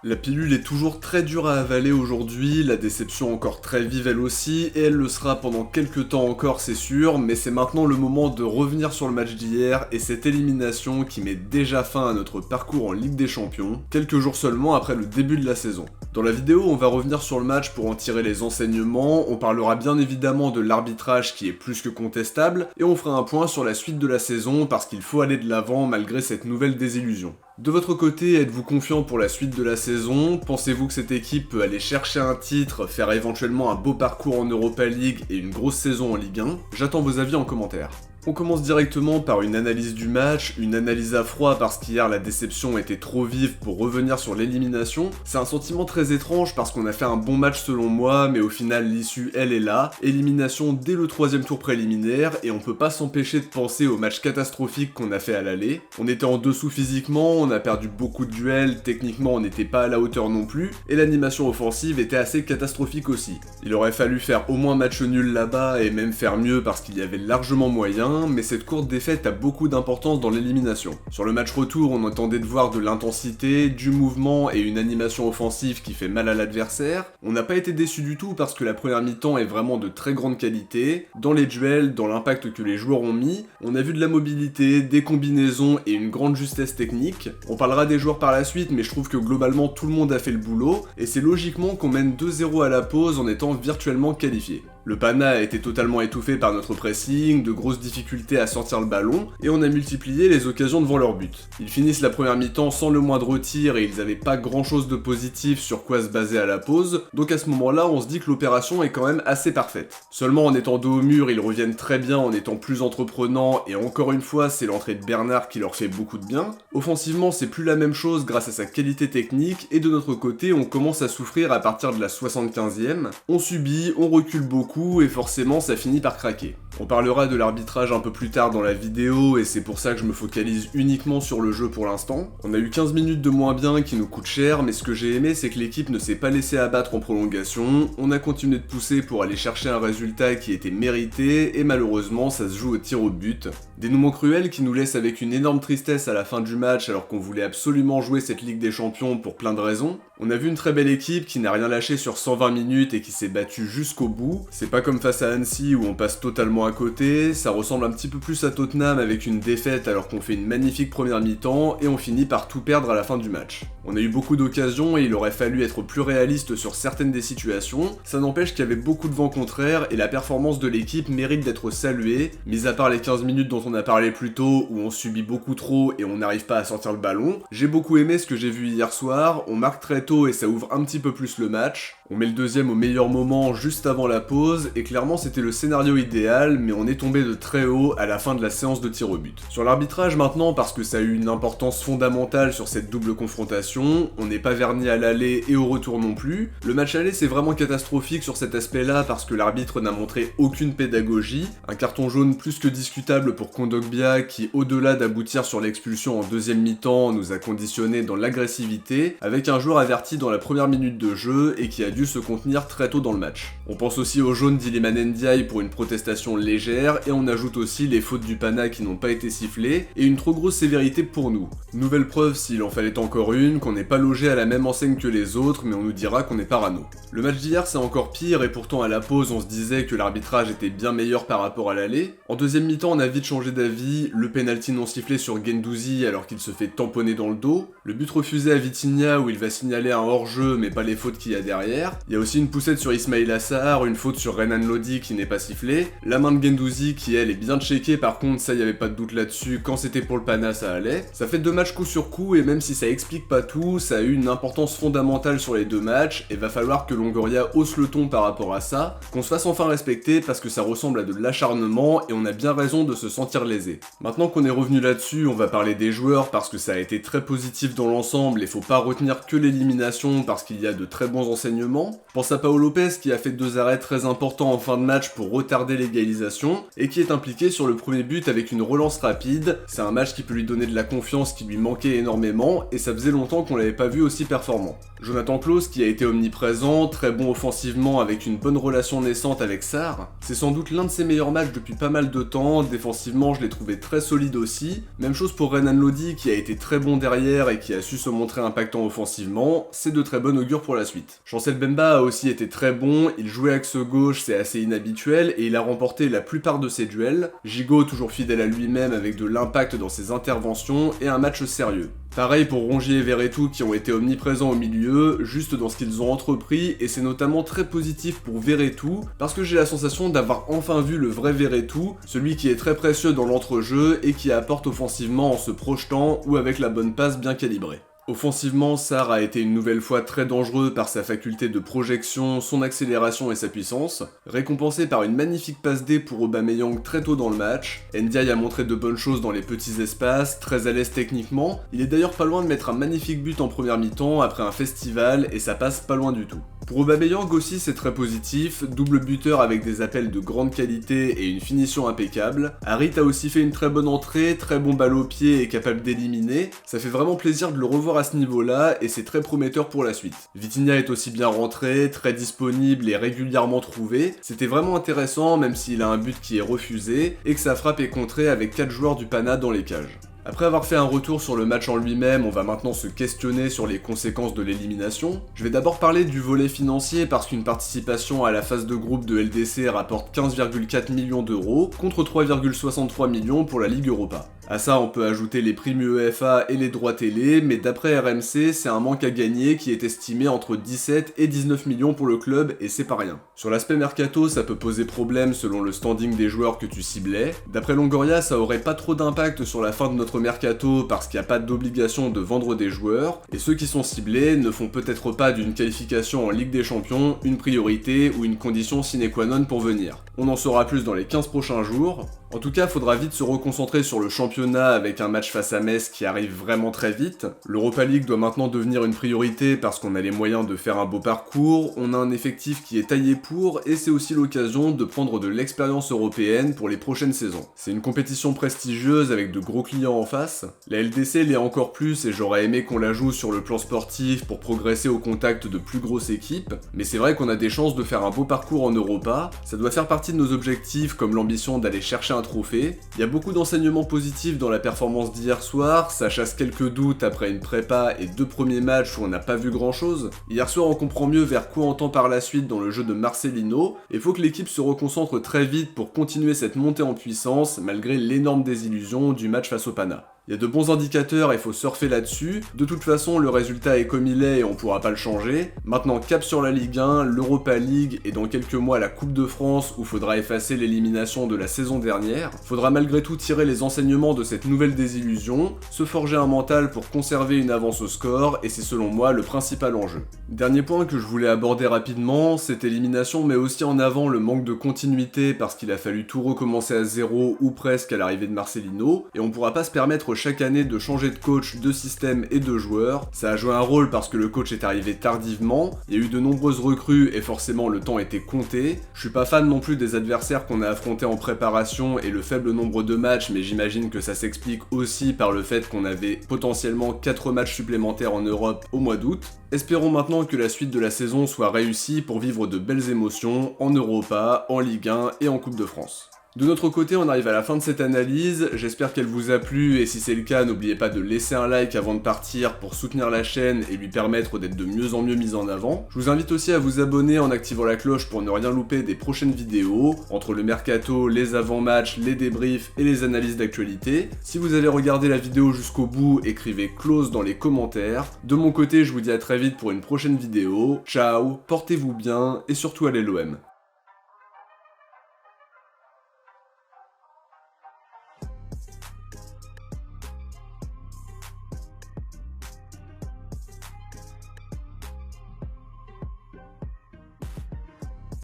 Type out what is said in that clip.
La pilule est toujours très dure à avaler aujourd'hui, la déception encore très vive elle aussi, et elle le sera pendant quelques temps encore c'est sûr, mais c'est maintenant le moment de revenir sur le match d'hier et cette élimination qui met déjà fin à notre parcours en Ligue des Champions, quelques jours seulement après le début de la saison. Dans la vidéo, on va revenir sur le match pour en tirer les enseignements, on parlera bien évidemment de l'arbitrage qui est plus que contestable, et on fera un point sur la suite de la saison parce qu'il faut aller de l'avant malgré cette nouvelle désillusion. De votre côté, êtes-vous confiant pour la suite de la saison? Pensez-vous que cette équipe peut aller chercher un titre, faire éventuellement un beau parcours en Europa League et une grosse saison en Ligue 1? J'attends vos avis en commentaire. On commence directement par une analyse du match, une analyse à froid parce qu'hier la déception était trop vive pour revenir sur l'élimination. C'est un sentiment très étrange parce qu'on a fait un bon match selon moi, mais au final l'issue elle est là. Élimination dès le 3e tour préliminaire et on peut pas s'empêcher de penser au match catastrophique qu'on a fait à l'aller. On était en dessous physiquement, on a perdu beaucoup de duels, techniquement on n'était pas à la hauteur non plus, et l'animation offensive était assez catastrophique aussi. Il aurait fallu faire au moins match nul là-bas et même faire mieux parce qu'il y avait largement moyen, mais cette courte défaite a beaucoup d'importance dans l'élimination. Sur le match retour, on attendait de voir de l'intensité, du mouvement et une animation offensive qui fait mal à l'adversaire. On n'a pas été déçus du tout parce que la première mi-temps est vraiment de très grande qualité. Dans les duels, dans l'impact que les joueurs ont mis, on a vu de la mobilité, des combinaisons et une grande justesse technique. On parlera des joueurs par la suite, mais je trouve que globalement tout le monde a fait le boulot, et c'est logiquement qu'on mène 2-0 à la pause en étant virtuellement qualifié. Le Pana a été totalement étouffé par notre pressing, de grosses difficultés à sortir le ballon, et on a multiplié les occasions devant leur but. Ils finissent la première mi-temps sans le moindre tir et ils avaient pas grand chose de positif sur quoi se baser à la pause, donc à ce moment-là on se dit que l'opération est quand même assez parfaite. Seulement en étant dos au mur, ils reviennent très bien en étant plus entreprenants, et encore une fois c'est l'entrée de Bernard qui leur fait beaucoup de bien. Offensivement c'est plus la même chose grâce à sa qualité technique, et de notre côté on commence à souffrir à partir de la 75e. On subit, on recule beaucoup, et forcément ça finit par craquer. On parlera de l'arbitrage un peu plus tard dans la vidéo et c'est pour ça que je me focalise uniquement sur le jeu pour l'instant. On a eu 15 minutes de moins bien qui nous coûtent cher, mais ce que j'ai aimé c'est que l'équipe ne s'est pas laissée abattre en prolongation, on a continué de pousser pour aller chercher un résultat qui était mérité et malheureusement ça se joue au tir au but. Dénouement cruel qui nous laisse avec une énorme tristesse à la fin du match alors qu'on voulait absolument jouer cette Ligue des Champions pour plein de raisons. On a vu une très belle équipe qui n'a rien lâché sur 120 minutes et qui s'est battue jusqu'au bout. C'est pas comme face à Annecy où on passe totalement à côté, ça ressemble un petit peu plus à Tottenham avec une défaite alors qu'on fait une magnifique première mi-temps et on finit par tout perdre à la fin du match. On a eu beaucoup d'occasions et il aurait fallu être plus réaliste sur certaines des situations, ça n'empêche qu'il y avait beaucoup de vent contraire et la performance de l'équipe mérite d'être saluée, mis à part les 15 minutes dont on a parlé plus tôt où on subit beaucoup trop et on n'arrive pas à sortir le ballon. J'ai beaucoup aimé ce que j'ai vu hier soir, on marque très tôt et ça ouvre un petit peu plus le match. On met le deuxième au meilleur moment juste avant la pause et clairement c'était le scénario idéal, mais on est tombé de très haut à la fin de la séance de tir au but. Sur l'arbitrage maintenant, parce que ça a eu une importance fondamentale sur cette double confrontation, on n'est pas verni à l'aller et au retour non plus. Le match aller c'est vraiment catastrophique sur cet aspect-là parce que l'arbitre n'a montré aucune pédagogie. Un carton jaune plus que discutable pour Kondogbia qui, au-delà d'aboutir sur l'expulsion en deuxième mi-temps, nous a conditionné dans l'agressivité, avec un joueur averti dans la première minute de jeu et qui a dû se contenir très tôt dans le match. On pense aussi au jaune d'Iliman Ndiaye pour une protestation légère et on ajoute aussi les fautes du Pana qui n'ont pas été sifflées et une trop grosse sévérité pour nous. Nouvelle preuve s'il en fallait encore une, qu'on n'est pas logé à la même enseigne que les autres mais on nous dira qu'on est parano. Le match d'hier c'est encore pire et pourtant à la pause on se disait que l'arbitrage était bien meilleur par rapport à l'aller. En deuxième mi-temps on a vite changé d'avis, le penalty non sifflé sur Guendouzi alors qu'il se fait tamponner dans le dos, le but refusé à Vitinha où il va signaler un hors-jeu mais pas les fautes qu'il y a derrière. Il y a aussi une poussette sur Ismail Assar, une faute sur Renan Lodi qui n'est pas sifflée, la main de Guendouzi qui elle est bien checkée, par contre ça y avait pas de doute là-dessus, quand c'était pour le Pana ça allait. Ça fait 2 matchs coup sur coup et même si ça explique pas tout, ça a eu une importance fondamentale sur les 2 matchs et va falloir que Longoria hausse le ton par rapport à ça, qu'on se fasse enfin respecter parce que ça ressemble à de l'acharnement et on a bien raison de se sentir lésé. Maintenant qu'on est revenu là-dessus, on va parler des joueurs parce que ça a été très positif dans l'ensemble et faut pas retenir que l'élimination parce qu'il y a de très bons enseignements. Pense à Pau Lopez qui a fait 2 arrêts très importants en fin de match pour retarder l'égalisation et qui est impliqué sur le premier but avec une relance rapide. C'est un match qui peut lui donner de la confiance qui lui manquait énormément et ça faisait longtemps qu'on l'avait pas vu aussi performant. Jonathan Klaus qui a été omniprésent, très bon offensivement avec une bonne relation naissante avec Sarr, c'est sans doute l'un de ses meilleurs matchs depuis pas mal de temps, défensivement je l'ai trouvé très solide aussi, même chose pour Renan Lodi qui a été très bon derrière et qui a su se montrer impactant offensivement, c'est de très bon augure pour la suite. Chancel Bemba a aussi été très bon, il jouait axe gauche, c'est assez inhabituel, et il a remporté la plupart de ses duels, Gigot toujours fidèle à lui-même avec de l'impact dans ses interventions et un match sérieux. Pareil pour Rongier et Verretou qui ont été omniprésents au milieu, juste dans ce qu'ils ont entrepris, et c'est notamment très positif pour Verretou, parce que j'ai la sensation d'avoir enfin vu le vrai Verretou, celui qui est très précieux dans l'entrejeu et qui apporte offensivement en se projetant ou avec la bonne passe bien calibrée. Offensivement, Sarr a été une nouvelle fois très dangereux par sa faculté de projection, son accélération et sa puissance, récompensé par une magnifique passe D pour Aubameyang très tôt dans le match. Ndiaye a montré de bonnes choses dans les petits espaces, très à l'aise techniquement, il est d'ailleurs pas loin de mettre un magnifique but en première mi-temps après un festival et ça passe pas loin du tout. Pour Aubameyang aussi c'est très positif, double buteur avec des appels de grande qualité et une finition impeccable. Harit a aussi fait une très bonne entrée, très bon balle au pied et capable d'éliminer, ça fait vraiment plaisir de le revoir à ce niveau-là et c'est très prometteur pour la suite. Vitinha est aussi bien rentré, très disponible et régulièrement trouvé, c'était vraiment intéressant même s'il a un but qui est refusé et que sa frappe est contrée avec 4 joueurs du Pana dans les cages. Après avoir fait un retour sur le match en lui-même, on va maintenant se questionner sur les conséquences de l'élimination. Je vais d'abord parler du volet financier parce qu'une participation à la phase de groupe de LDC rapporte 15,4 millions d'euros contre 3,63 millions pour la Ligue Europa. À ça, on peut ajouter les primes UEFA et les droits télé, mais d'après RMC, c'est un manque à gagner qui est estimé entre 17 et 19 millions pour le club, et c'est pas rien. Sur l'aspect mercato, ça peut poser problème selon le standing des joueurs que tu ciblais. D'après Longoria, ça aurait pas trop d'impact sur la fin de notre mercato parce qu'il n'y a pas d'obligation de vendre des joueurs, et ceux qui sont ciblés ne font peut-être pas d'une qualification en Ligue des Champions une priorité ou une condition sine qua non pour venir. On en saura plus dans les 15 prochains jours. En tout cas, faudra vite se reconcentrer sur le championnat avec un match face à Metz qui arrive vraiment très vite. L'Europa League doit maintenant devenir une priorité parce qu'on a les moyens de faire un beau parcours, on a un effectif qui est taillé pour, et c'est aussi l'occasion de prendre de l'expérience européenne pour les prochaines saisons. C'est une compétition prestigieuse avec de gros clients en face. La LDC l'est encore plus et j'aurais aimé qu'on la joue sur le plan sportif pour progresser au contact de plus grosses équipes, mais c'est vrai qu'on a des chances de faire un beau parcours en Europa, ça doit faire partie de nos objectifs comme l'ambition d'aller chercher un trophée. Il y a beaucoup d'enseignements positifs dans la performance d'hier soir, ça chasse quelques doutes après une prépa et 2 premiers matchs où on n'a pas vu grand chose. Hier soir on comprend mieux vers quoi on tend par la suite dans le jeu de Marcelino, et faut que l'équipe se reconcentre très vite pour continuer cette montée en puissance malgré l'énorme désillusion du match face au Pana. Il y a de bons indicateurs et il faut surfer là-dessus. De toute façon, le résultat est comme il est et on pourra pas le changer. Maintenant, cap sur la Ligue 1, l'Europa League et dans quelques mois la Coupe de France où faudra effacer l'élimination de la saison dernière. Faudra malgré tout tirer les enseignements de cette nouvelle désillusion, se forger un mental pour conserver une avance au score et c'est selon moi le principal enjeu. Dernier point que je voulais aborder rapidement, cette élimination met aussi en avant le manque de continuité parce qu'il a fallu tout recommencer à zéro ou presque à l'arrivée de Marcelino et on pourra pas se permettre chaque année de changer de coach, de système et de joueurs. Ça a joué un rôle parce que le coach est arrivé tardivement, il y a eu de nombreuses recrues et forcément le temps était compté. Je suis pas fan non plus des adversaires qu'on a affrontés en préparation et le faible nombre de matchs, mais j'imagine que ça s'explique aussi par le fait qu'on avait potentiellement 4 matchs supplémentaires en Europe au mois d'août. Espérons maintenant que la suite de la saison soit réussie pour vivre de belles émotions en Europa, en Ligue 1 et en Coupe de France. De notre côté, on arrive à la fin de cette analyse, j'espère qu'elle vous a plu et si c'est le cas, n'oubliez pas de laisser un like avant de partir pour soutenir la chaîne et lui permettre d'être de mieux en mieux mise en avant. Je vous invite aussi à vous abonner en activant la cloche pour ne rien louper des prochaines vidéos, entre le mercato, les avant-matchs, les débriefs et les analyses d'actualité. Si vous avez regardé la vidéo jusqu'au bout, écrivez close dans les commentaires. De mon côté, je vous dis à très vite pour une prochaine vidéo. Ciao, portez-vous bien et surtout allez l'OM.